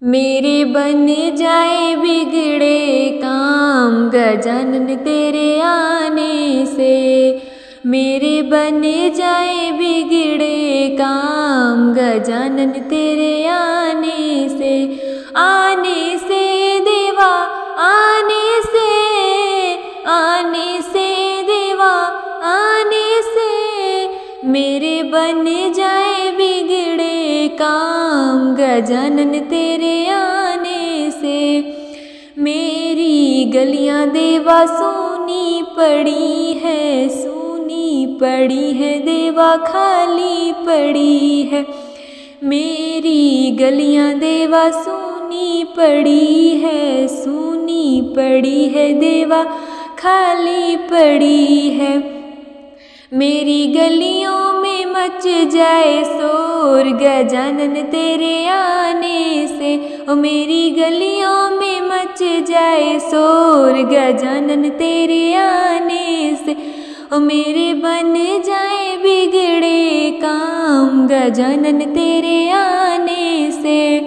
मेरे बन जाए बिगड़े काम गजानन तेरे आने से। मेरे बन जाए बिगड़े काम गजानन तेरे आने से। आने से देवा आने से, आने से देवा आने से। मेरे बन जाए बिगड़े काम गजानन तेरे आने से। मेरी गलियां देवा सूनी पड़ी है, सूनी पड़ी है देवा खाली पड़ी है। मेरी गलियां देवा सूनी पड़ी है, सूनी पड़ी है देवा खाली पड़ी है। मेरी गलियों में मच जाए शोर गजानन तेरे आने से। ओ मेरी गलियों में मच जाए शोर गजानन तेरे आने से। ओ मेरे बन जाए बिगड़े काम गजानन तेरे आने से।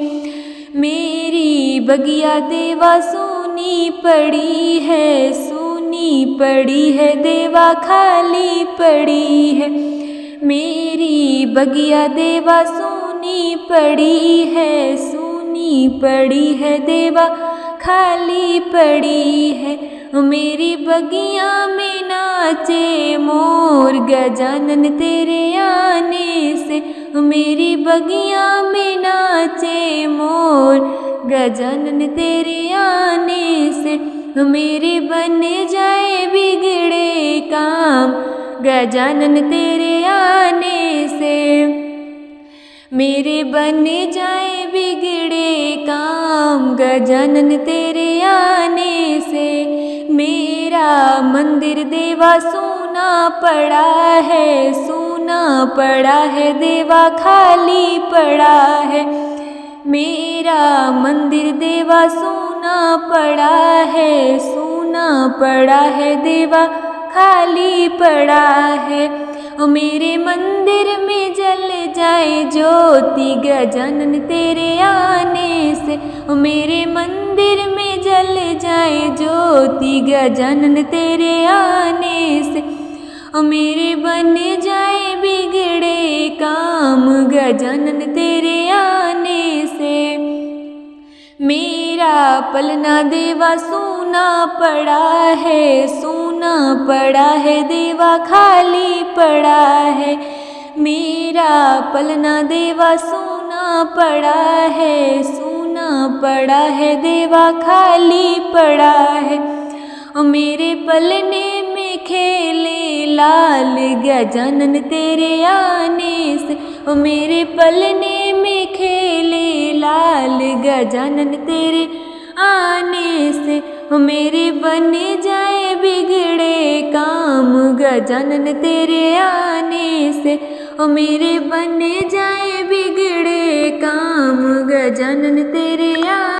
मेरी बगिया देवा सूनी पड़ी है, सूनी पड़ी है देवा खाली पड़ी है। मेरी बगिया देवा सूनी पड़ी है, सूनी पड़ी है देवा खाली पड़ी है। मेरी बगिया में नाचे मोर गजानन तेरे आने से। मेरी बगिया में नाचे मोर गजानन तेरे आने से। मेरे बन जाए बिगड़े काम गजानन तेरे आने से। मेरे बन जाए बिगड़े काम गजानन तेरे आने से। मेरा मंदिर देवा सूना पड़ा है, सूना पड़ा है देवा खाली पड़ा है। मेरा मंदिर देवा सूना पड़ा है, सूना पड़ा है देवा खाली पड़ा है। ओ मेरे मंदिर में जल जाए ज्योति गजानन तेरे आने से। ओ मेरे मंदिर में जल जाए ज्योति गजानन तेरे आने से। ओ मेरे बन जाए बिगड़े काम गजानन तेरे आने से। मेरा पलना देवा सूना पड़ा है, सूना पड़ा है देवा खाली पड़ा है। मेरा पलना देवा सूना पड़ा है, सूना पड़ा है देवा खाली पड़ा है। ओ मेरे पलने में खेले लाल गजानन तेरे आने से। ओ मेरे पलने में खेले लाल गजानन तेरे आने से। ओ मेरे बन जाए बिगड़े काम गजानन तेरे आने से। ओ मेरे बन जाए बिगड़े काम गजानन तेरे